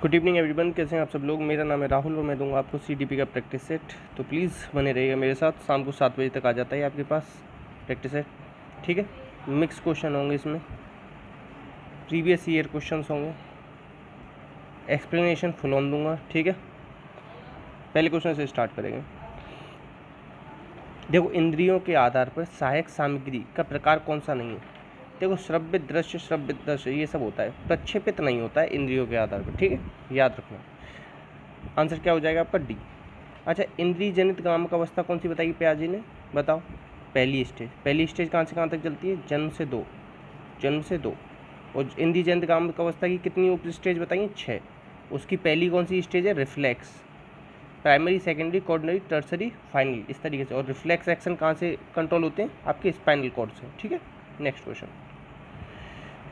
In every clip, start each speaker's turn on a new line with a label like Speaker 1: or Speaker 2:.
Speaker 1: Good evening everyone, कैसे हैं आप सब लोग। मेरा नाम है राहुल और मैं दूंगा आपको सीडीपी का प्रैक्टिस सेट। तो प्लीज़ बने रहिएगा मेरे साथ। शाम को 7 बजे तक आ जाता है आपके पास प्रैक्टिस सेट, ठीक है। मिक्स क्वेश्चन होंगे इसमें, प्रीवियस ईयर क्वेश्चंस होंगे, एक्सप्लेनेशन फुल ऑन दूंगा, ठीक है। पहले क्वेश्चन से स्टार्ट करेंगे। देखो, इंद्रियों के आधार पर सहायक सामग्री का प्रकार कौन सा नहीं है। देखो, श्रव्य दृश्य ये सब होता है, प्रक्षेपित नहीं होता है इंद्रियों के आधार पर, ठीक है, याद रखना। आंसर क्या हो जाएगा आपका डी। अच्छा, इंद्रिय जनित कामक अवस्था कौन सी बताई प्याजी ने, बताओ। पहली स्टेज कहाँ से कहाँ तक चलती है, जन्म से दो। और इंद्रिय जनित कामक अवस्था की कितनी उप स्टेज बताइए, 6। उसकी पहली कौन सी स्टेज है, रिफ्लेक्स। प्राइमरी, सेकेंडरी, कोऑर्डिनरी, टर्सरी, फाइनल, इस तरीके से। और रिफ्लेक्स एक्शन कहाँ से कंट्रोल होते हैं, आपके स्पाइनल कॉर्ड से, ठीक है। Next question.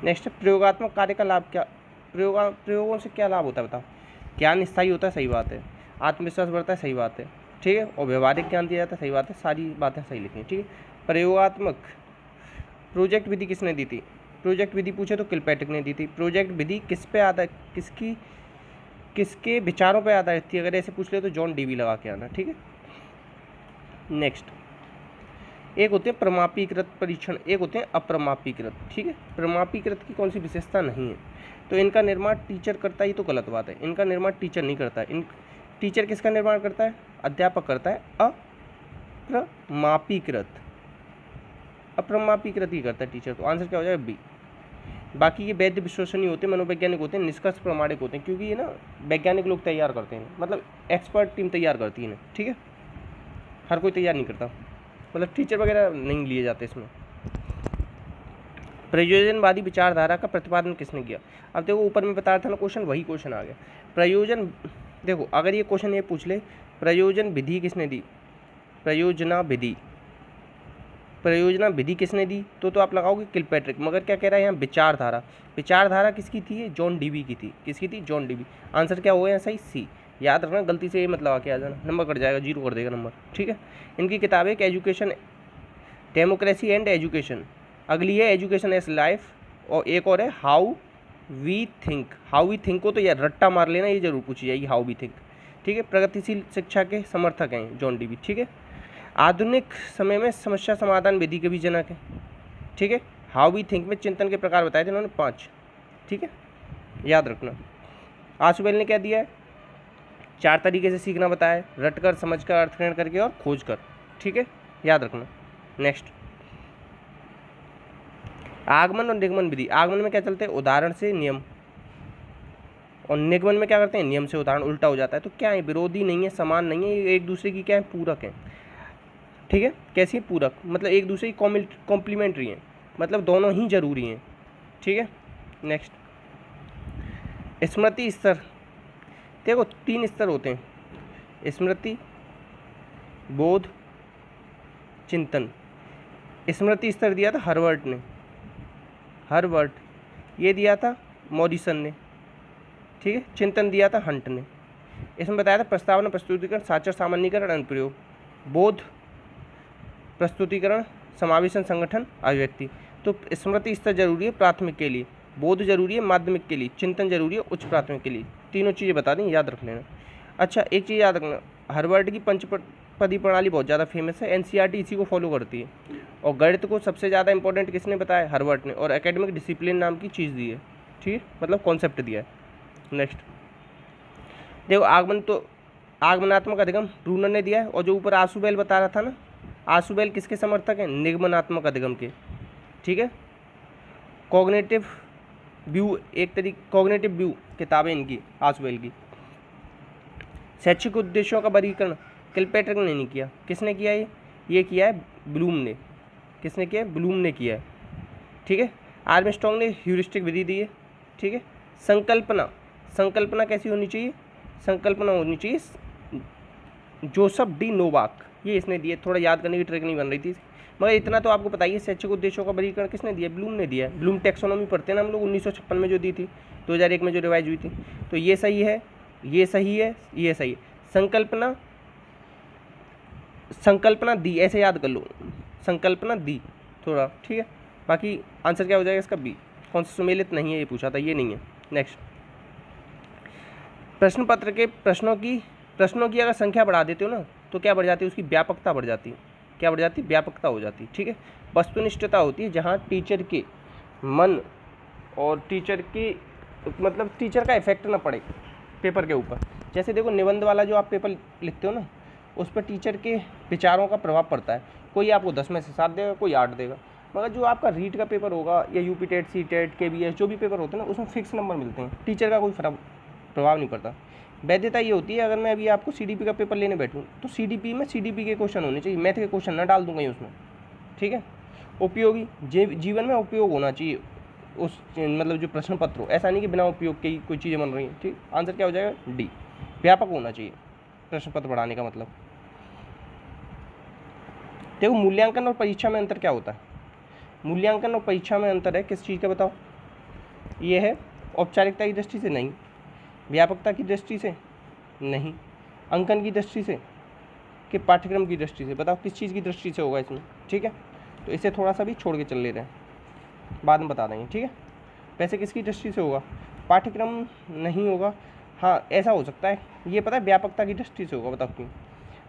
Speaker 1: नेक्स्ट है, प्रयोगात्मक कार्य का लाभ क्या। प्रयोगों से क्या लाभ होता है बताओ। ज्ञान स्थायी होता है, सही बात है। आत्मविश्वास बढ़ता है, सही बात है, ठीक है। और व्यवहारिक ज्ञान दिया जाता है, सही बात है। सारी बातें सही लिखी हैं, ठीक है। प्रयोगात्मक प्रोजेक्ट विधि किसने दी थी। प्रोजेक्ट विधि पूछे तो किलपैट्रिक ने दी थी। प्रोजेक्ट विधि किस पे किसके विचारों पर आधारित थी, अगर ऐसे पूछ ले तो जॉन डीवी लगा के आना, ठीक है। नेक्स्ट, एक होते हैं प्रमापीकृत परीक्षण, एक होते हैं अप्रमापीकृत, ठीक है। प्रमापीकृत की कौन सी विशेषता नहीं है, तो इनका निर्माण टीचर करता है, ये तो गलत बात है। इनका निर्माण टीचर नहीं करता है। टीचर किसका निर्माण करता है, अध्यापक करता है। अप्रमापीकृत ही करता है टीचर, तो आंसर क्या हो जाएगा बी। बाकी ये वैध विश्वसनीय होते हैं, मनोवैज्ञानिक होते हैं, निष्कर्ष प्रमाणिक होते हैं, क्योंकि ये ना वैज्ञानिक लोग तैयार करते हैं, मतलब एक्सपर्ट टीम तैयार करती है, ठीक है। हर कोई तैयार नहीं करता, मतलब टीचर वगैरह नहीं लिए जाते इसमें। प्रयोजनवादी विचारधारा का प्रतिपादन किसने किया। अब देखो, ऊपर में बता रहा था ना क्वेश्चन, वही क्वेश्चन आ गया। प्रयोजन, देखो अगर ये क्वेश्चन ये पूछ ले प्रयोजन विधि किसने दी, प्रयोजना विधि किसने दी, तो आप लगाओगे किलपैट्रिक। मगर क्या कह रहा है यहाँ, विचारधारा किसकी थी, जॉन डीवी की थी। किसकी थी, जॉन डीवी। आंसर क्या होगा सही, सी। याद रखना, गलती से ये मत लगा के आ जाना, नंबर कट जाएगा, 0 कर देगा नंबर, ठीक है। इनकी किताब है एजुकेशन, डेमोक्रेसी एंड एजुकेशन। अगली है एजुकेशन एज लाइफ, और एक और है हाउ वी थिंक को तो यार रट्टा मार लेना, ये जरूर पूछी जाएगी, हाउ वी थिंक, ठीक है। प्रगतिशील शिक्षा के समर्थक हैं जॉन डीवी, ठीक है। आधुनिक समय में समस्या समाधान विधि के भी जनक है, ठीक है। हाउ वी थिंक में चिंतन के प्रकार बताए थे उन्होंने 5, ठीक है, याद रखना। आशुबेल ने क्या दिया है, 4 तरीके से सीखना बताया है, रटकर, समझकर, अर्थग्रहण करके और खोज कर, ठीक है, याद रखना। नेक्स्ट, आगमन और निगमन विधि। आगमन में क्या चलते हैं, उदाहरण से नियम, और निगमन में क्या करते हैं, नियम से उदाहरण, उल्टा हो जाता है। तो क्या है, विरोधी नहीं है, समान नहीं है, ये एक दूसरे की क्या है, पूरक है, ठीक है। कैसी है, पूरक, मतलब एक दूसरे की कॉम्प्लीमेंट्री है, मतलब दोनों ही जरूरी हैं, ठीक है। नेक्स्ट, स्मृति स्तर। देखो 3 स्तर होते हैं, स्मृति, बोध, चिंतन। स्मृति स्तर दिया था हर्वर्ट, ये दिया था मॉरिसन ने, ठीक है। चिंतन दिया था हंट ने। इसमें बताया था प्रस्तावना, प्रस्तुतिकरण, साक्षर, सामान्यीकरण, अनुप्रयोग। बोध, प्रस्तुतिकरण, समावेशन, संगठन, अभिव्यक्ति। तो स्मृति स्तर जरूरी है प्राथमिक के लिए, बोध जरूरी है माध्यमिक के लिए, चिंतन जरूरी है उच्च प्राथमिक के लिए। तीनों चीज़ें बता दें, याद रख लेना। अच्छा, एक चीज़ याद रखना, हार्वर्ड की पंचपदी प्रणाली बहुत ज़्यादा फेमस है, एनसीईआरटी इसी को फॉलो करती है। और गणित को सबसे ज़्यादा इंपॉर्टेंट किसने बताया, हार्वर्ड ने। और एकेडमिक डिसिप्लिन नाम की चीज़ दी है, ठीक है, मतलब कॉन्सेप्ट दिया है। नेक्स्ट, देखो आगमन, तो आगमनात्मक अधिगम ब्रूनर ने दिया है। और जो ऊपर आशुबेल बता रहा था ना, आशुबेल किसके समर्थक हैं, निगमनात्मक अधिगम के, ठीक है। कॉग्निटिव व्यू, एक तरीके कॉग्निटिव व्यू किताबें इनकी, आशुबेल की। शैक्षिक उद्देश्यों का वर्गीकरण किलपैट्रिक ने नहीं किया, किसने किया ये किया है ब्लूम ने। किसने किया है, ब्लूम ने किया है, ठीक है। आर्मस्ट्रॉन्ग ने ह्यूरिस्टिक विधि दी है, ठीक है। संकल्पना कैसी होनी चाहिए, संकल्पना होनी चाहिए जोसेफ डी नोवाक, ये इसने दिए। थोड़ा याद करने की ट्रिक नहीं बन रही थी, मगर इतना तो आपको बताइए, शैक्षिक उद्देश्यों का वर्गीकरण किसने दिया, ब्लूम ने दिया है। ब्लूम टैक्सोनॉमी पढ़ते हैं ना हम लोग, 1956 में जो दी थी, 2001 में जो रिवाइज हुई थी। तो ये सही है, ये सही है, ये सही है। संकल्पना दी, ऐसे याद कर लो, संकल्पना दी थोड़ा, ठीक है। बाकी आंसर क्या हो जाएगा इसका बी। कौन सा सुमेलित नहीं है, ये पूछा था, ये नहीं है। नेक्स्ट, प्रश्न पत्र के प्रश्नों की अगर संख्या बढ़ा देते हो ना तो क्या बढ़ जाती है, उसकी व्यापकता बढ़ जाती है। क्या बढ़ जाती है, व्यापकता हो जाती है। ठीक है, वस्तुनिष्ठता होती है जहाँ टीचर के मन और टीचर की मतलब टीचर का इफेक्ट ना पड़े पेपर के ऊपर। जैसे देखो निबंध वाला जो आप पेपर लिखते हो ना, उस पर टीचर के विचारों का प्रभाव पड़ता है। कोई आपको 10 में से 7 देगा, कोई 8 देगा, मगर जो आपका रीट का पेपर होगा या UP TET, C TET, KBS जो भी पेपर होते हैं ना, उसमें फिक्स नंबर मिलते हैं, टीचर का कोई प्रभाव नहीं पड़ता। वैधता ये होती है, अगर मैं अभी आपको CDP का पेपर लेने बैठूँ तो CDP में CDP के क्वेश्चन होने चाहिए, मैथ के क्वेश्चन ना डाल दूँ कहीं उसमें। ठीक है, उपयोगी जीवन में उपयोग होना चाहिए उस मतलब जो प्रश्न पत्र हो, ऐसा नहीं कि बिना उपयोग के ही कोई चीज़ें बन रही हैं। ठीक, आंसर क्या हो जाएगा, D। व्यापक होना चाहिए प्रश्न पत्र बढ़ाने का मतलब। देखो मूल्यांकन और परीक्षा में अंतर क्या होता है। मूल्यांकन और परीक्षा में अंतर है किस चीज़ का, बताओ। ये है औपचारिकता की दृष्टि से नहीं, व्यापकता की दृष्टि से नहीं, अंकन की दृष्टि से, कि पाठ्यक्रम की दृष्टि से। बताओ किस चीज़ की दृष्टि से होगा इसमें। ठीक है, तो इसे थोड़ा सा भी छोड़ के चल ले रहे हैं, बाद में बता देंगे। ठीक है, वैसे किसकी दृष्टि से होगा, पाठ्यक्रम नहीं होगा। हाँ ऐसा हो सकता है, ये पता है व्यापकता की दृष्टि से होगा। बताओ क्यों।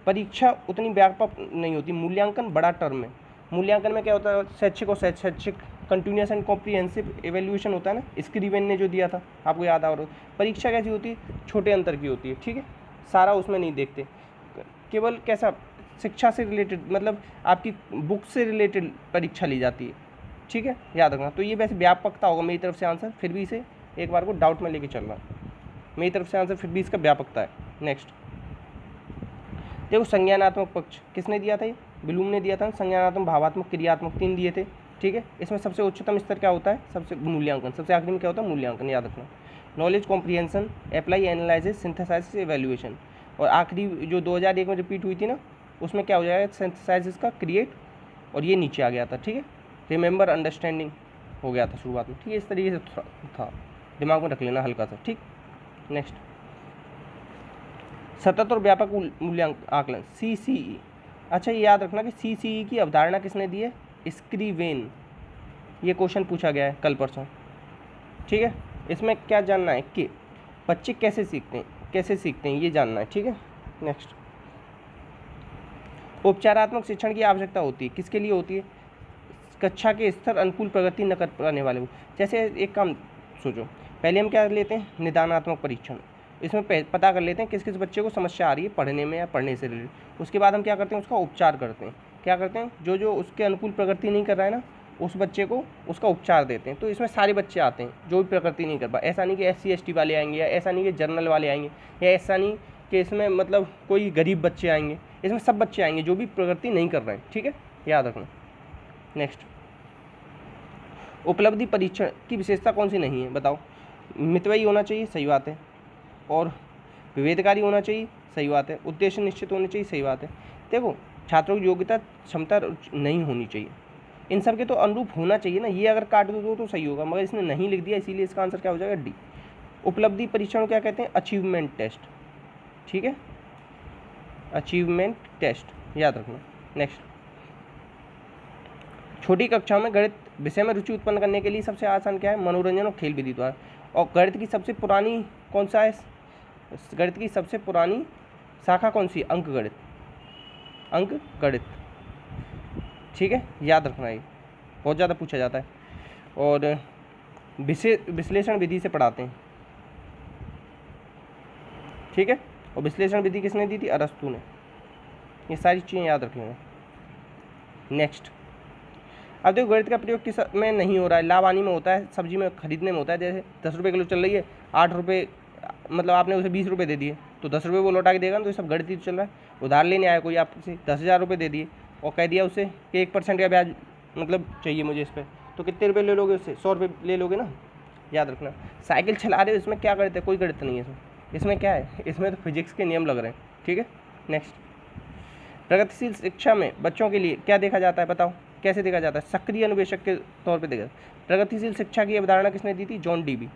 Speaker 1: परीक्षा उतनी व्यापक नहीं होती, मूल्यांकन बड़ा टर्म है। मूल्यांकन में क्या होता है, शैक्षिक और शैक्षिक कंटिन्यूस एंड कॉम्प्रिहेंसिव एवेल्यूएशन होता है ना, स्क्रीवेन ने जो दिया था आपको याद आ रहा हो। परीक्षा कैसी होती है, छोटे अंतर की होती है। ठीक है, सारा उसमें नहीं देखते, केवल कैसा शिक्षा से रिलेटेड मतलब आपकी बुक से रिलेटेड परीक्षा ली जाती है। ठीक है, याद रखना। तो ये वैसे व्यापकता होगा मेरी तरफ से आंसर, फिर भी इसे एक बार को डाउट में लेके चल रहा है। मेरी तरफ से आंसर फिर भी इसका व्यापकता है। नेक्स्ट देखो संज्ञानात्मक पक्ष किसने दिया था, ये ब्लूम ने दिया था। संज्ञानात्मक, भावात्मक, क्रियात्मक 3 दिए थे। ठीक है, इसमें सबसे उच्चतम स्तर क्या होता है, सबसे मूल्यांकन, सबसे आखिरी में क्या होता है, मूल्यांकन। याद रखना, knowledge comprehension, apply, analysis, synthesis, evaluation. और आखिरी जो 2001 में रिपीट हुई थी ना, उसमें क्या हो जाएगा, सिंथेसाइसिस का क्रिएट, और ये नीचे आ गया था। ठीक है, रिमेंबर, अंडरस्टैंडिंग हो गया था शुरुआत में। ठीक है, इस तरीके से था, दिमाग में रख लेना हल्का सा। ठीक, नेक्स्ट सतत और व्यापक मूल्यांकन आकलन CCE। अच्छा ये याद रखना कि CCE की अवधारणा किसने दी है, स्क्रीवेन। ये क्वेश्चन पूछा गया है कल परसों। ठीक है, इसमें क्या जानना है कि बच्चे कैसे सीखते हैं ये जानना है। ठीक है, नेक्स्ट उपचारात्मक शिक्षण की आवश्यकता होती है, किसके लिए होती है, कक्षा के स्तर अनुकूल प्रगति न कर पाने वाले को। जैसे एक काम सोचो, पहले हम क्या लेते हैं, निदानात्मक परीक्षण। इसमें पता कर लेते हैं किस किस बच्चे को समस्या आ रही है पढ़ने में या पढ़ने से रिलेटेड। उसके बाद हम क्या करते हैं, उसका उपचार करते हैं। क्या करते हैं, जो जो उसके अनुकूल प्रगति नहीं कर रहा है ना, उस बच्चे को उसका उपचार देते हैं। तो इसमें सारे बच्चे आते हैं जो भी प्रगति नहीं कर पाए। ऐसा नहीं कि SC ST वाले आएंगे, या ऐसा नहीं कि जनरल वाले आएंगे, या ऐसा नहीं कि इसमें मतलब कोई गरीब बच्चे आएंगे। इसमें सब बच्चे आएंगे जो भी प्रगति नहीं कर रहे हैं। ठीक है, याद रखना। नेक्स्ट उपलब्धि परीक्षण की विशेषता कौन सी नहीं है, बताओ। मितव्ययी होना चाहिए, सही बात है। और विवेककारी होना चाहिए, सही बात है। उद्देश्य निश्चित होने चाहिए, सही बात है। देखो छात्रों की योग्यता, क्षमता नहीं होनी चाहिए, इन सब के तो अनुरूप होना चाहिए ना। ये अगर काट दो तो सही होगा, मगर इसने नहीं लिख दिया, इसीलिए इसका आंसर क्या हो जाएगा, D। उपलब्धि परीक्षण क्या कहते हैं, अचीवमेंट टेस्ट। ठीक है, अचीवमेंट टेस्ट याद रखना। नेक्स्ट छोटी कक्षाओं में गणित विषय में रुचि उत्पन्न करने के लिए सबसे आसान क्या है, मनोरंजन और खेल विधि द्वारा। और गणित की सबसे पुरानी कौन सा है, गणित की सबसे पुरानी शाखा कौन सी, अंक गणित, अंक गणित। ठीक है, याद रखना, ये बहुत ज़्यादा पूछा जाता है। और विश्लेषण विधि से पढ़ाते हैं। ठीक है, और विश्लेषण विधि किसने दी थी, अरस्तु ने। ये सारी चीज़ें याद रख लेना। नेक्स्ट अब देखो गणित का प्रयोग किस में नहीं हो रहा है, लावानी में होता है, सब्जी में खरीदने में होता है। जैसे 10 रुपये किलो चल रही है, 8 रुपये मतलब आपने उसे 20 रुपये दे दिए, तो 10 रुपये वो लौटा के देगा ना, तो ये सब गणित ही चल रहा है। उधार लेने आया कोई आपसे 10,000 रुपये दे दिए और कह दिया उसे कि 1% का ब्याज मतलब चाहिए मुझे इस पर, तो कितने रुपये ले लोगे उससे, 100 रुपये ले लोगे ना। याद रखना, साइकिल चला रहे हो, इसमें क्या गणित है, कोई गणित नहीं है इसमें। इसमें क्या है, इसमें तो फिजिक्स के नियम लग रहे हैं। ठीक है, नेक्स्ट प्रगतिशील शिक्षा में बच्चों के लिए क्या देखा जाता है, बताओ कैसे देखा जाता है, सक्रिय अनुवेशक के तौर पे देखा। प्रगतिशील शिक्षा की अवधारणा किसने दी थी, जॉन डीवी।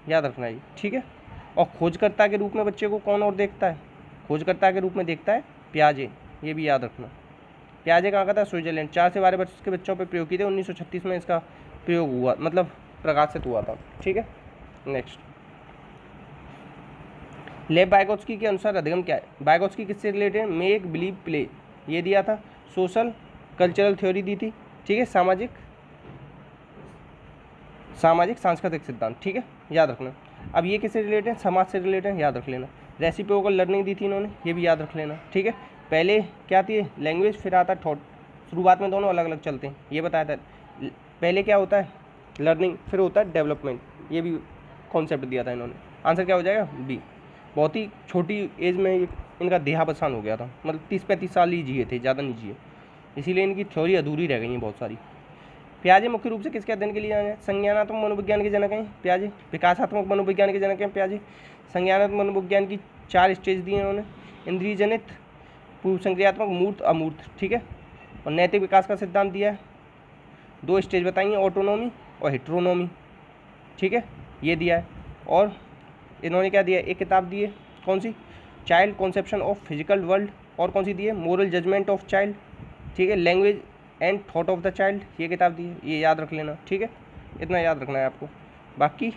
Speaker 1: याद रखना ये। ठीक है, और खोजकर्ता के रूप में बच्चे को कौन और देखता है, खोजकर्ता के रूप में देखता है पियाजे। ये भी याद रखना। पियाजे कहाँ का था, स्विट्जरलैंड। 4 से 12 वर्ष के बच्चों पर प्रयोग किए थे, 1936 में इसका प्रयोग हुआ, मतलब प्रकाशित हुआ था। ठीक है, नेक्स्ट लेव वाइगोत्स्की के अनुसार अधिगम क्या है? वाइगोत्स्की किससे रिलेटेड है? मेक बिलीव प्ले, ये दिया था। सोशल कल्चरल थ्योरी दी थी, ठीक है। सामाजिक सांस्कृतिक सिद्धांत, ठीक है, याद रखना। अब ये किससे रिलेटेड है? समाज से रिलेटेड है, याद रख लेना। रेसिप्रोकल लर्निंग दी थी इन्होंने, ये भी याद रख लेना, ठीक है। पहले क्या थी? लैंग्वेज, फिर आता थॉट। शुरुआत में दोनों अलग अलग चलते हैं, ये बताया था। पहले क्या होता है? लर्निंग, फिर होता है डेवलपमेंट, ये भी कॉन्सेप्ट दिया था इन्होंने। आंसर क्या हो जाएगा? बी। बहुत ही छोटी एज में इनका देहावसान हो गया था, मतलब 30-35 साल ही जिए थे, ज़्यादा नहीं जिए, इसीलिए इनकी थ्योरी अधूरी रह गई है बहुत सारी। पियाजे मुख्य रूप से किसके अध्ययन के लिए जाने? संज्ञानात्मक मनोविज्ञान के जनक हैं पियाजे। विकासात्मक मनोविज्ञान के जनक हैं पियाजे। संज्ञानात्मक मनोविज्ञान की 4 स्टेज दी हैं उन्होंने: इंद्रिय जनित, पूर्व संक्रियात्मक, मूर्त, अमूर्त, ठीक है। और नैतिक विकास का सिद्धांत दिया है। 2 स्टेज बताई हैं, ऑटोनॉमी और हेट्रोनॉमी, ठीक है, ये दिया है। और इन्होंने क्या दिया? एक किताब दी है, कौन सी? Child conception of physical world. और कौन सी दी है? मोरल जजमेंट ऑफ चाइल्ड, ठीक है। Language and thought of the child, ये किताब दी है, ये याद रख लेना, ठीक है। इतना याद रखना है आपको, बाकी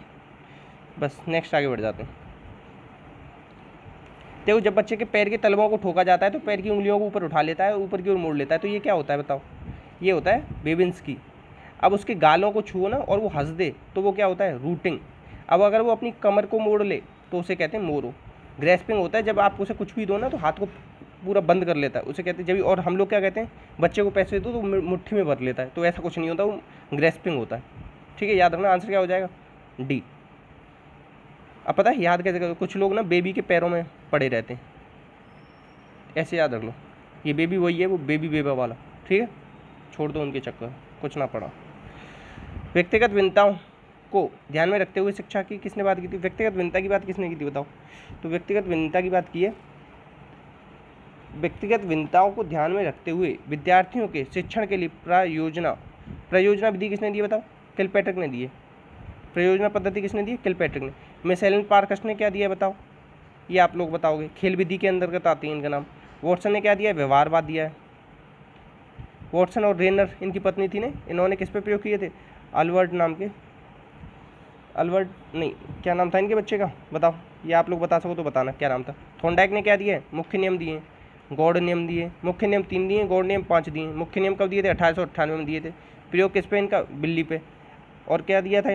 Speaker 1: बस नेक्स्ट आगे बढ़ जाते हैं। देखो, जब बच्चे के पैर के तलवों को ठोका जाता है तो पैर की उंगलियों को ऊपर उठा लेता है, ऊपर की ओर मोड़ लेता है, तो ये क्या होता है बताओ? ये होता है बेबिंस्की। अब उसके गालों को छुओ ना और वो हंस दे तो वो क्या होता है? रूटिंग। अब अगर वो अपनी कमर को मोड़ ले तो उसे कहते हैं मोरो। ग्रेस्पिंग होता है जब आप उसे कुछ भी दो ना तो हाथ को पूरा बंद कर लेता है, उसे कहते हैं जब। और हम लोग क्या कहते हैं? बच्चे को पैसे दो तो मुट्ठी में भर लेता है, तो ऐसा कुछ नहीं होता, वो ग्रेस्पिंग होता है, ठीक है, याद रखना। आंसर क्या हो जाएगा? डी। अब पता है याद कैसे करो? कुछ लोग ना बेबी के पैरों में पड़े रहते हैं, ऐसे याद रख लो, ये बेबी वही है, वो बेबी बेबा वाला, ठीक है, छोड़ दो उनके चक्कर, कुछ ना पड़ा। व्यक्तिगत भिन्नताओं को ध्यान में रखते हुए शिक्षा की किसने बात की थी? व्यक्तिगत भिन्नता की बात किसने की थी बताओ? तो व्यक्तिगत भिन्नता की बात की है। व्यक्तिगत भिन्नताओं को ध्यान में रखते हुए विद्यार्थियों के शिक्षण के लिए प्रयोजना विधि किसने दी बताओ? किलपैट्रिक ने दी है। प्रयोजना पद्धति किसने दी है? किलपैट्रिक ने। मिस एलन पार्कस ने क्या दिया है बताओ? ये आप लोग बताओगे, खेल विधि के अंतर्गत आती है इनका नाम। वॉटसन ने क्या दिया है? व्यवहारवाद दिया है। वॉटसन और रेनर इनकी पत्नी थी ने, इन्होंने किस पे प्रयोग किए थे? अल्बर्ट नाम के, अल्बर्ट नहीं, क्या नाम था इनके बच्चे का बताओ? ये आप लोग बता सको तो बताना क्या नाम था। थॉर्नडाइक ने क्या दिया है? मुख्य नियम दिए हैं, गौड़ नियम दिए। मुख्य नियम 3 दिए, गौड़ नियम 5 दिए। मुख्य नियम कब दिए थे? 1898 में दिए थे। प्रयोग किस पे इनका? बिल्ली पे। और क्या दिया था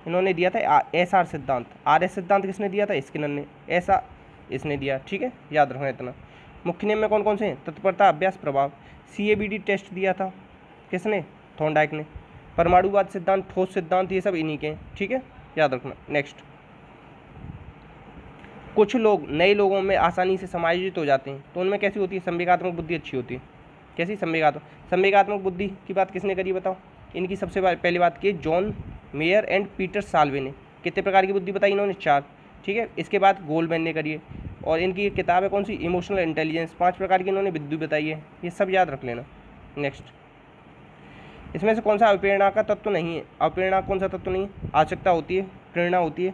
Speaker 1: इन्होंने दिया था SR सिद्धांत। RS सिद्धांत किसने दिया था? स्किनर ने। ऐसा इसने दिया, ठीक है, याद रखना इतना। मुख्य नियम में कौन कौन से हैं? तत्परता, अभ्यास, प्रभाव। CABD टेस्ट दिया था किसने? थॉर्नडाइक ने। परमाणुवाद सिद्धांत, ठोस सिद्धांत, ये सब इन्हीं के हैं, ठीक है, याद रखना। नेक्स्ट, कुछ लोग नए लोगों में आसानी से समायोजित हो जाते हैं, तो उनमें कैसी होती है? संवेगात्मक बुद्धि अच्छी होती है। कैसी? संवेगात्मक बुद्धि की बात किसने करी बताओ? इनकी सबसे पहले बात की John mayor and Peter Salve ने। कितने प्रकार की बुद्धि बताई इन्होंने? 4, ठीक है। इसके बाद गोल्डमैन ने करी है, और इनकी एक किताब है कौन सी? Emotional intelligence. 5 प्रकार की इन्होंने बुद्धि बताई है, ये सब याद रख लेना। नेक्स्ट, इसमें से कौन सा अप्रेरणा का तत्व नहीं है? अप्रेरणा कौन सा तत्व नहीं है? आवश्यकता होती है, प्रेरणा होती है,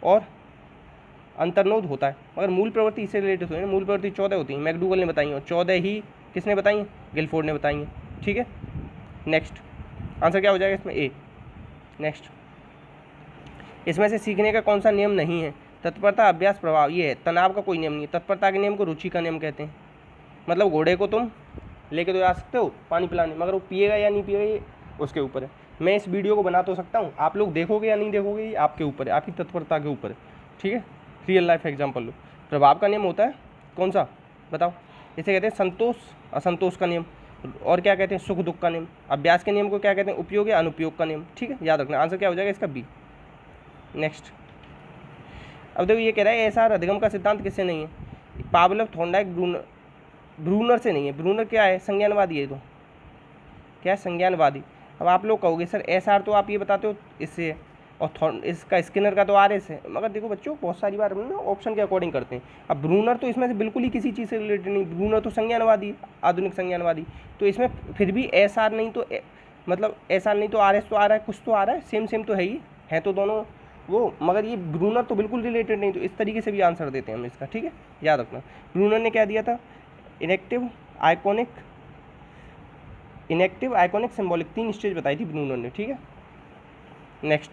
Speaker 1: और अंतर्नोद होता है, मगर मूल प्रवृत्ति इससे रिलेटेड होती है। मूल प्रवृत्ति 14 होती है, मैकडूगल ने बताई है, और 14 ही किसने बताई है? गिलफोर्ड ने बताई है, ठीक है। नेक्स्ट, आंसर क्या हो जाएगा इसमें? ए। नेक्स्ट, इसमें से सीखने का कौन सा नियम नहीं है? तत्परता, अभ्यास, प्रभाव, ये है। तनाव का कोई नियम नहीं है। तत्परता के नियम को रुचि का नियम कहते हैं। मतलब घोड़े को तुम लेके तो जा सकते हो पानी पिलाने, मगर वो पिएगा या नहीं पिएगा ये उसके ऊपर है। मैं इस वीडियो को बना तो सकता हूँ, आप लोग देखोगे या नहीं देखोगे ये आपके ऊपर है, आपकी तत्परता के ऊपर है, ठीक है। रियल लाइफ एग्जाम्पल लो। प्रभाव का नियम होता है कौन सा बताओ? इसे कहते हैं संतोष असंतोष का नियम, और क्या कहते हैं? सुख दुख का नियम। अभ्यास के नियम को क्या कहते हैं? उपयोग या अनुपयोग का नियम, ठीक है, याद रखना। आंसर क्या हो जाएगा इसका? बी। नेक्स्ट, अब देखो ये कह रहा है SR अधिगम का सिद्धांत किससे नहीं है? पावलोव, थॉर्नडाइक, ब्रूनर से नहीं है। ब्रूनर क्या है? संज्ञानवादी है। तो क्या है? संज्ञानवादी। अब आप लोग कहोगे सर SR तो आप ये बताते हो इससे, और इसका स्किनर का तो RS है, मगर देखो बच्चों बहुत सारी बार हम ऑप्शन के अकॉर्डिंग करते हैं। अब ब्रूनर तो इसमें से बिल्कुल ही किसी चीज़ से रिलेटेड नहीं, ब्रूनर तो संज्ञानवादी, आधुनिक संज्ञानवादी, तो इसमें फिर भी SR नहीं तो मतलब SR नहीं तो RS तो आ रहा है, कुछ तो आ रहा है, सेम तो है ही है, तो दोनों वो, मगर ये ब्रूनर तो बिल्कुल रिलेटेड नहीं, तो इस तरीके से भी आंसर देते हैं हम इसका, ठीक है, याद रखना। ब्रूनर ने क्या दिया था? इनेक्टिव, आइकॉनिक, सिंबॉलिक, 3 स्टेज बताई थी ब्रूनर ने, ठीक है। नेक्स्ट,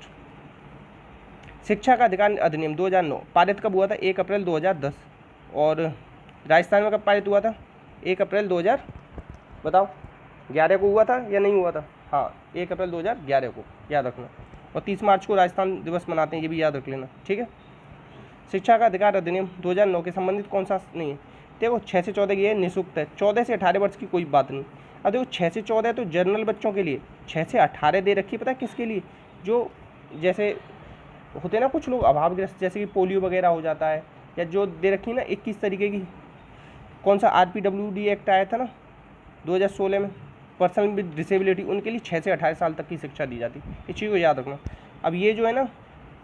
Speaker 1: शिक्षा का अधिकार अधिनियम 2009 पारित कब हुआ था? 1 अप्रैल 2010। और राजस्थान में कब पारित हुआ था? 1 अप्रैल 2000 बताओ 11 को हुआ था या नहीं हुआ था? हाँ 1 अप्रैल 2011 को, याद रखना। और 30 मार्च को राजस्थान दिवस मनाते हैं, ये भी याद रख लेना, ठीक है। शिक्षा का अधिकार अधिनियम 2009 के संबंधित कौन सा नहीं है? देखो 6 से 14 ये निःशुल्क है, 14 से 18 वर्ष की कोई बात नहीं। अब देखो 6 से 14 तो जनरल बच्चों के लिए, 6 से 18 दे रखी है, पता है किसके लिए? जो जैसे होते हैं ना कुछ लोग अभावग्रस्त, जैसे कि पोलियो वगैरह हो जाता है, या जो दे रखी है ना 21 तरीके की, कौन सा RPWD एक्ट आया था ना 2016 में, पर्सन विद डिसेबिलिटी, उनके लिए 6 से 18 साल तक की शिक्षा दी जाती है। इस चीज़ को याद रखना। अब ये जो है ना,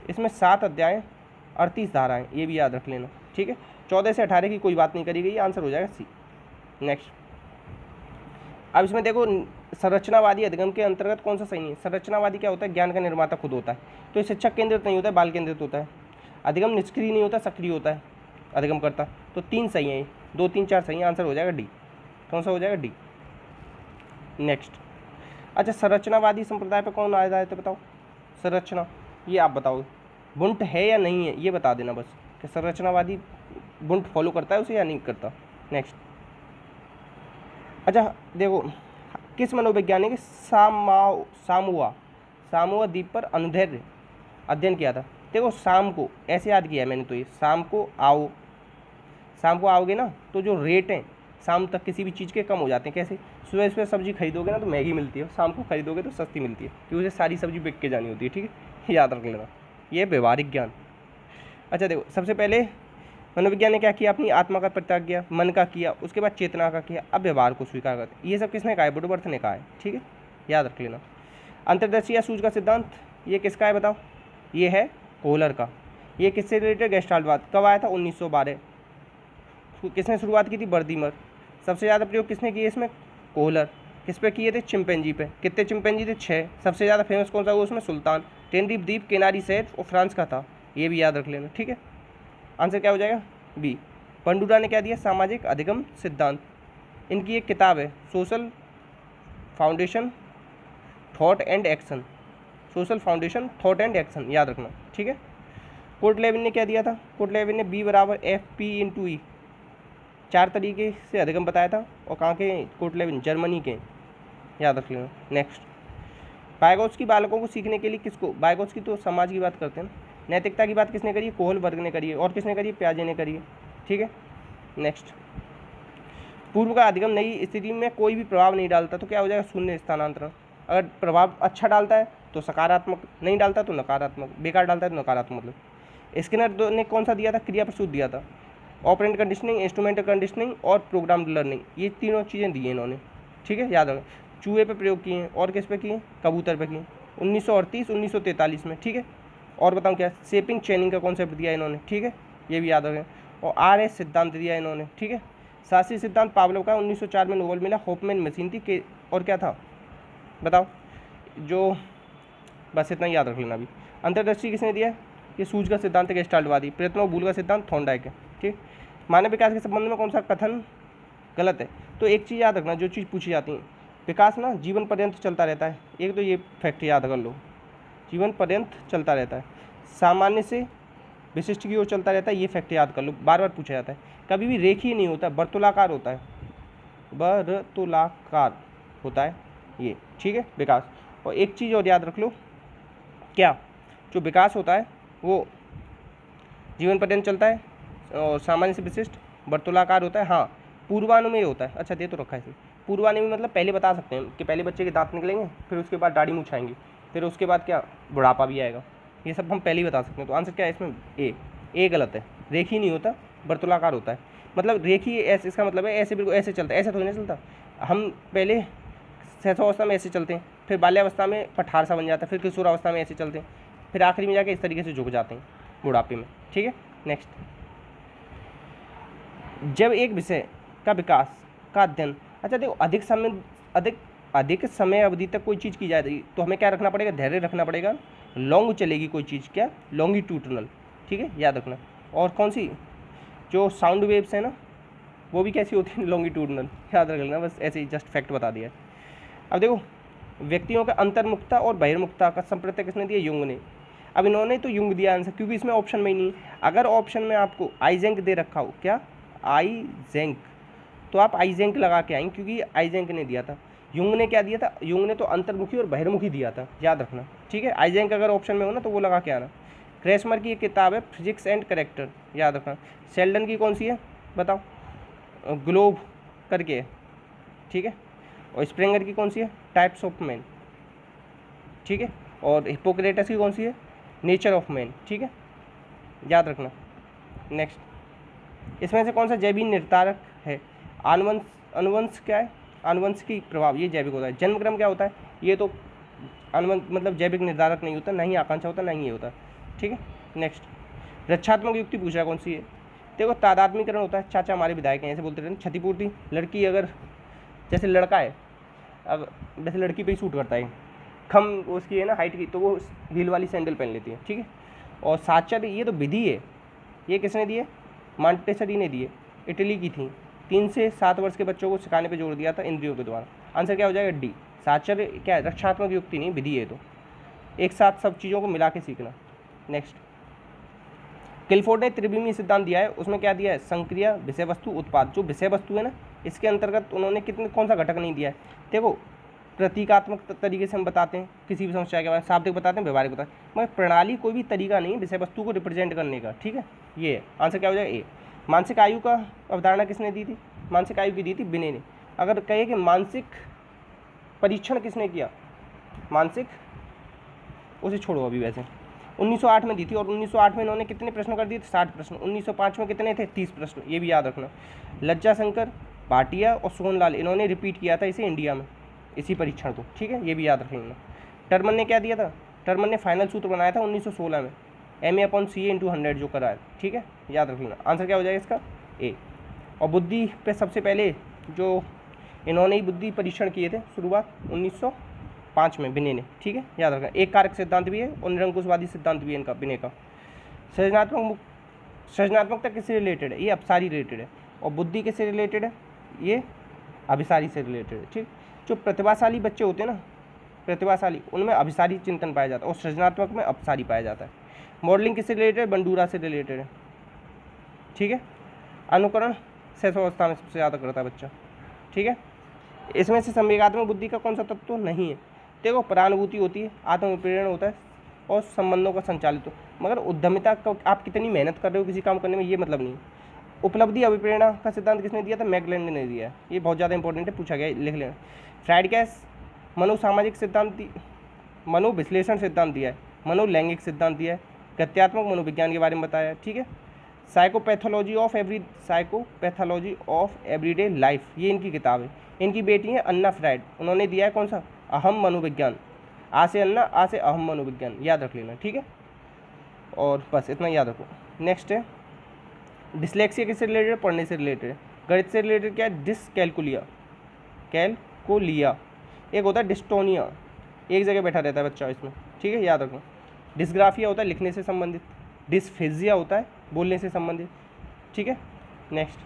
Speaker 1: इसमें 7 अध्याय 38 धाराएँ, ये भी याद रख लेना, ठीक है। 14 से 18 की कोई बात नहीं करी गई, आंसर हो जाएगा सी। नेक्स्ट, अब इसमें देखो संरचनावादी अधिगम के अंतर्गत कौन सा सही है? संरचनावादी क्या होता है? ज्ञान का निर्माता खुद होता है, तो ये शिक्षक केंद्रित नहीं होता है, बाल केंद्रित होता है। अधिगम निष्क्रिय नहीं होता, सक्रिय होता है अधिगम करता। तो 3 सही है, 2 3 4 सही है, आंसर हो जाएगा डी। कौन सा हो जाएगा? डी। नेक्स्ट, अच्छा संरचनावादी संप्रदाय पर कौन आधारित है बताओ? संरचना, ये आप बताओ, बुंट है या नहीं है, ये बता देना बस, कि संरचनावादी बुंट फॉलो करता है उसे या नहीं करता। नेक्स्ट, अच्छा देखो किस मनोवैज्ञानिक सामुआ द्वीप पर अनुदैर्ध्य अध्ययन किया था? देखो शाम को ऐसे याद किया है मैंने, तो ये शाम को आओगे ना तो जो रेट हैं शाम तक किसी भी चीज़ के कम हो जाते हैं। कैसे? सुबह सुबह सब्जी खरीदोगे ना तो महंगी मिलती है, शाम को खरीदोगे तो सस्ती मिलती है, क्योंकि उसे सारी सब्जी बिक के जानी होती है, ठीक है, याद रख लेना, ये व्यवहारिक ज्ञान। अच्छा देखो, सबसे पहले मनोविज्ञान ने क्या किया? अपनी आत्मा का परित्याग किया, मन का किया, उसके बाद चेतना का किया, अब व्यवहार को स्वीकार करते। ये सब किसने कहा है? वुडवर्थ ने कहा है, ठीक है, याद रख लेना। अंतर्दर्शी या सूझ का सिद्धांत, ये किसका है बताओ? ये है कोहलर का। ये किससे रिलेटेड? गेस्टाल्टवाद। कब आया था? 1912। किसने शुरुआत की थी? बर्दीमर। सबसे ज़्यादा प्रयोग किसने किए इसमें? कोहलर। किस पे किए थे? चिंपैंजी पे। कितने चिंपैंजी थे? 6। सबसे ज़्यादा फेमस कौन सा हुआ उसमें? सुल्तान। टेनरिफ द्वीप केनारी शहर और फ्रांस का था, ये भी याद रख लेना, ठीक है। आंसर क्या हो जाएगा? बी। पंडुरा ने क्या दिया? सामाजिक अधिगम सिद्धांत। इनकी एक किताब है social foundation thought and action, social foundation thought and action, याद रखना, ठीक है। कोर्टलेविन ने क्या दिया था? कोर्टलेविन ने B = FP × E 4 तरीके से अधिगम बताया था, और कहाँ के? कोर्टलेविन, जर्मनी के, याद रख लेना। नेक्स्ट, वाइगोत्स्की बालकों को सीखने के लिए किसको? वाइगोत्स्की तो समाज की बात करते हैं ना। नैतिकता की बात किसने करी है? कोहलबर्ग ने करी है। और किसने करी है? प्याजे ने करी है, ठीक है। नेक्स्ट, पूर्व का अधिगम नई स्थिति में कोई भी प्रभाव नहीं डालता, तो क्या हो जाएगा? शून्य स्थानांतरण। अगर प्रभाव अच्छा डालता है तो सकारात्मक, नहीं डालता तो नकारात्मक, बेकार डालता है तो नकारात्मक। मतलब स्किनर ने कौन सा दिया था? क्रिया प्रसूत दिया था। ऑपरेंट कंडीशनिंग, इंस्ट्रूमेंटल कंडीशनिंग और प्रोग्राम लर्निंग, ये तीनों चीज़ें दी हैं इन्होंने, ठीक है, याद रखें। चूहे पे प्रयोग किए हैं, और किस पे किए? कबूतर पे किए, 1938 1943 में, ठीक है। और बताऊँ क्या? शेपिंग चेनिंग का कॉन्सेप्ट दिया इन्होंने, ठीक है, ये भी याद रखें। और RS सिद्धांत दिया इन्होंने, ठीक है। शास्त्रीय सिद्धांत पावलोव का 1904 में नोबेल मिला। होपमैन मशीन थी के, और क्या था बताओ? जो, बस इतना याद रख लेना अभी। अंतर्दृष्टि किसने दिया? ये सूझ का सिद्धांत गेस्टाल्टवादी। प्रयत्न और भूल का सिद्धांत थॉर्नडाइक है, ठीक। मानव विकास के संबंध में कौन सा कथन गलत है? तो एक चीज़ याद रखना, जो चीज़ पूछी जाती है, विकास ना जीवन पर्यंत चलता रहता है। एक तो ये फैक्ट याद कर लो, जीवन पर्यंत चलता रहता है, सामान्य से विशिष्ट की ओर चलता रहता है, ये फैक्ट याद कर लो, बार बार पूछा जाता है। कभी भी रेखीय नहीं होता, वर्तुलाकार होता है, वर्तुलाकार होता है ये, ठीक है, विकास। और एक चीज़ और याद रख लो, क्या? जो विकास होता है वो जीवन पर्यंत चलता है, और सामान्य से विशिष्ट, वर्तुलाकार होता है, हाँ, पूर्वानुमेय होता है। अच्छा, दे तो रखा है इसमें। पूर्वानुमेय मतलब पहले बता सकते हैं कि पहले बच्चे के दांत निकलेंगे, फिर उसके बाद दाढ़ी मूंछ आएंगी, फिर उसके बाद क्या? बुढ़ापा भी आएगा, ये सब हम पहले ही बता सकते हैं। तो आंसर क्या है इसमें? ए गलत है। रेखीय नहीं होता, वर्तुलाकार होता है। मतलब रेखीय ऐसे, इसका मतलब है ऐसे, बिल्कुल ऐसे चलता है, ऐसे थोड़ी ना चलता। हम पहले शैशवावस्था में ऐसे चलते हैं, फिर बाल्यावस्था में पठार सा बन जाता है, फिर किशोरावस्था में ऐसे चलते हैं, फिर आखिरी में जाके इस तरीके से झुक जाते हैं बुढ़ापे में, ठीक है। नेक्स्ट, जब एक विषय का विकास का अध्ययन, अच्छा देखो, अधिक समय अवधि तक कोई चीज़ की जाएगी तो हमें क्या रखना पड़ेगा? धैर्य रखना पड़ेगा। लॉन्ग चलेगी कोई चीज़, क्या? लॉन्गिट्यूडनल, ठीक है, याद रखना। और कौन सी? जो साउंड वेव्स है ना, वो भी कैसी होती है? लॉन्गिट्यूडनल, याद रख लेना, बस ऐसे ही जस्ट फैक्ट बता दिया। अब देखो, व्यक्तियों का अंतर्मुखता और बहिर्मुखता का संप्रत्यय किसने दिया? युंग ने। अब इन्होंने तो युंग दिया आंसर, क्योंकि इसमें ऑप्शन में ही नहीं है। अगर ऑप्शन में आपको आइजेंक दे रखा हो, क्या आइजेंक, तो आप आइजेंक लगा के आएंगे, क्योंकि आइजेंक ने दिया था। युंग ने क्या दिया था, युंग ने तो अंतर्मुखी और बहिर्मुखी दिया था, याद रखना, ठीक है। आइजेंक अगर ऑप्शन में हो ना तो वो लगा के आना। क्रेसमर की एक किताब है फिजिक्स एंड करेक्टर, याद रखना। शेल्डन की कौन सी है बताओ, ग्लोब करके है, ठीक है। और स्प्रेंगर की कौन सी है, टाइप्स ऑफ मैन, ठीक है। और हिपोक्रेटस की कौन सी है, नेचर ऑफ मैन, ठीक है, याद रखना। नेक्स्ट, इसमें से कौन सा जैविक निर्धारक है, अनुवंश क्या है, अनुवंश की प्रभाव, ये जैविक होता है। जन्मक्रम क्या होता है, ये तो अनुवंश मतलब जैविक निर्धारक नहीं होता, ना ही आकांक्षा होता, ना ही ये होता, ठीक है। नेक्स्ट, रक्षात्मक युक्ति पूछ रहा कौन सी है, देखो तादात्मीकरण होता है, चाचा हमारे विधायक हैं ऐसे बोलते रहते हैं। क्षतिपूर्ति, लड़की अगर जैसे लड़का है, अब जैसे लड़की पे ही सूट करता है, कम उसकी है ना हाइट की, तो वो हील वाली सैंडल पहन लेती है, ठीक है। और साक्षर, ये तो विधि है, ये किसने दी है, मॉन्टेसरी ने दी है, इटली की थी। 3 से 7 वर्ष के बच्चों को सिखाने पे जोर दिया था इंद्रियों के द्वारा। आंसर क्या हो जाएगा, डी। साक्षर क्या है, रक्षात्मक युक्ति नहीं, विधि है, तो एक साथ सब चीज़ों को मिला के सीखना। नेक्स्ट, क्लिफोर्ड ने त्रिविमीय सिद्धांत दिया है, उसमें क्या दिया है, संक्रिया, विषय वस्तु, उत्पाद। जो विषय वस्तु है ना, इसके अंतर्गत उन्होंने कौन सा घटक नहीं दिया है, देखो प्रतीकात्मक तरीके से हम बताते हैं किसी भी समस्या के बारे में, शाब्दिक बताते हैं, व्यवहारिक बताते हैं, मगर प्रणाली कोई भी तरीका नहीं है विषय वस्तु को रिप्रेजेंट करने का, ठीक है। ये आंसर क्या हो जाएगा, ए। मानसिक आयु का अवधारणा किसने दी थी, मानसिक आयु की दी थी बिने ने। अगर कहे कि मानसिक परीक्षण किसने किया, मानसिक, उसे छोड़ो अभी, वैसे 1908 में दी थी, और 1908 में इन्होंने कितने प्रश्न कर दिए थे, 60 प्रश्न। 1905 में कितने थे, 30 प्रश्न, ये भी याद रखना। लज्जा शंकर, भाटिया और सोहनलाल, इन्होंने रिपीट किया था इसे इंडिया में, इसी परीक्षण को, ठीक है, ये भी याद रख लेना। टर्मन ने क्या दिया था, टर्मन ने फाइनल सूत्र बनाया था 1916 में, MA/CA/100 जो कराया, ठीक है, याद रख लेना। आंसर क्या हो जाएगा इसका, ए। और बुद्धि पे सबसे पहले जो इन्होंने ही बुद्धि परीक्षण किए थे, शुरुआत 1905 में बिने ने, ठीक है, याद रखना। एक कारक सिद्धांत भी है और निरंकुशवादी सिद्धांत भी है इनका, बिने का। सृजनात्मकता किससे रिलेटेड है, ये अपसारी रिलेटेड है। और बुद्धि किससे रिलेटेड है, ये अभिसारी से रिलेटेड है, ठीक। जो प्रतिभाशाली बच्चे होते हैं ना, प्रतिभाशाली, उनमें अभिसारी चिंतन पाया जाता है और सृजनात्मक में अपसारी पाया जाता है। मॉडलिंग किससे रिलेटेड है, बंडूरा से रिलेटेड है, ठीक है। अनुकरण शैशवावस्था में सबसे ज़्यादा करता है बच्चा, ठीक है। इसमें से संवेगात्मक बुद्धि का कौन सा तत्व नहीं है, देखो परानुभूति होती है, आत्मविप्रेरण होता है और संबंधों का संचालित हो, मगर उद्यमिता का आप कितनी मेहनत कर रहे हो किसी काम करने में, ये मतलब नहीं। उपलब्धि अभिप्रेरणा का सिद्धांत किसने दिया था, मैकलेलैंड ने दिया है, ये बहुत ज़्यादा इंपॉर्टेंट है, पूछा गया, लिख लेना। फ्राइड कैस मनोसामाजिक सिद्धांत, मनोविश्लेषण सिद्धांत दिया है, मनोलैंगिक सिद्धांत दिया है, गत्यात्मक मनोविज्ञान के बारे में बताया है, ठीक है। साइकोपैथोलॉजी ऑफ एवरीडे लाइफ, ये इनकी किताब है। इनकी बेटी है अन्ना फ्राइड, उन्होंने दिया है कौन सा, अहम मनोविज्ञान, आ से अन्ना, आ से अहम मनोविज्ञान, याद रख लेना, ठीक है। और बस इतना याद रखो। नेक्स्ट है डिसलेक्सिया किससे रिलेटेड है, पढ़ने से रिलेटेड है। गणित से रिलेटेड क्या है, डिसकैलकुलिया, कैलकुलिया। एक होता है डिस्टोनिया, एक जगह बैठा रहता है बच्चा इसमें, ठीक है, याद रखो। डिस्ग्राफिया होता है लिखने से संबंधित, डिस्फेजिया होता है बोलने से संबंधित, ठीक है। नेक्स्ट,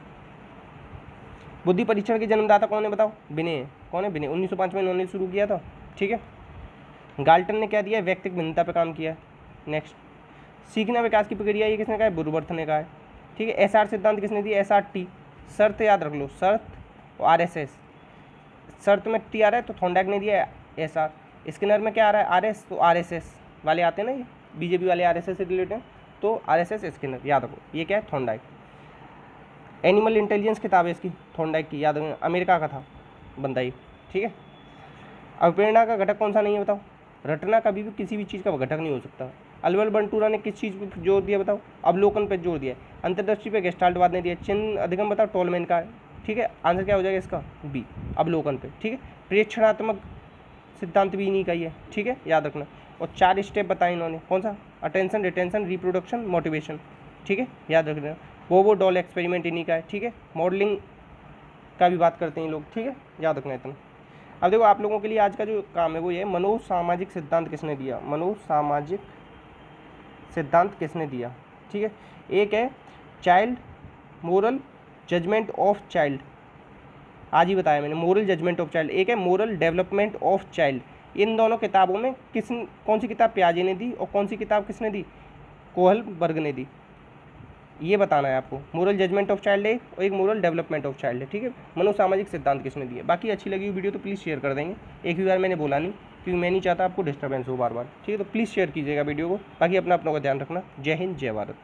Speaker 1: बुद्धि परीक्षण के जन्मदाता कौन है बताओ, बिने। कौन है, बिने। 1905 में इन्होंने शुरू किया था, ठीक है। गाल्टन ने क्या दिया है, व्यक्तिगत भिन्नता पर काम किया है। नेक्स्ट, सीखना विकास की प्रक्रिया, ये किसने कहा है, बुरबर्थ ने कहा है, ठीक है। SR सिद्धांत किसने दिया, SRT, शर्त याद रख लो, शर्त और RSS। शर्त में T आ रहा है तो थॉर्नडाइक ने दिया है SR। स्किनर में क्या आ रहा है, RS, तो RSS वाले आते हैं ना, ये BJP वाले RSS से रिलेटेड हैं, तो RSS स्किनर, याद रखो। ये क्या है, थॉर्नडाइक। एनिमल इंटेलिजेंस किताब है इसकी, थॉर्नडाइक की, याद रखना, अमेरिका का था बंदा ये, ठीक है। अभिप्रेरणा का घटक कौन सा नहीं है बताओ, रटना कभी भी किसी भी चीज़ का घटक नहीं हो सकता। अल्बर्ट बंटूरा ने किस चीज़ पर जोर दिया बताओ, अवलोकन पर जोर दिया। अंतर्दृष्टि पे गेस्टाल्टवाद ने दिया। चिन्ह अधिगम बताओ, टोलमैन का है, ठीक है। आंसर क्या हो जाएगा इसका, बी, अवलोकन पे, ठीक है। प्रेक्षणात्मक सिद्धांत भी इन्हीं का ही है, ठीक है, याद रखना। और 4 स्टेप बताए इन्होंने, कौन सा, अटेंशन, रिटेंशन, रिप्रोडक्शन, मोटिवेशन, ठीक है, याद रखना। बोबो डॉल एक्सपेरिमेंट इन्हीं का है, ठीक है। मॉडलिंग का भी बात करते हैं लोग, ठीक है, याद रखना इतना। अब देखो आप लोगों के लिए आज का जो काम है वो ये, मनोसामाजिक सिद्धांत किसने दिया, मनोसामाजिक सिद्धांत किसने दिया, ठीक है। एक है child moral judgement of child, आज ही बताया मैंने, मोरल जजमेंट ऑफ चाइल्ड। एक है मोरल डेवलपमेंट ऑफ चाइल्ड, इन दोनों किताबों में कौन सी किताब पियाजे ने दी और कौन सी किताब किसने दी, कोहलबर्ग ने दी, ये बताना है आपको। मोरल जजमेंट ऑफ चाइल्ड है और एक मोरल डेवलपमेंट ऑफ चाइल्ड है, ठीक है। मनोसामाजिक सिद्धांत किसने दिए। बाकी अच्छी लगी वीडियो तो प्लीज़ शेयर कर देंगे, एक भी बार मैंने बोला नहीं क्योंकि मैं नहीं चाहता आपको डिस्टर्बेंस हो बार बार, ठीक है। तो प्लीज़ शेयर कीजिएगा वीडियो को। बाकी अपना का ध्यान रखना। जय हिंद, जय भारत।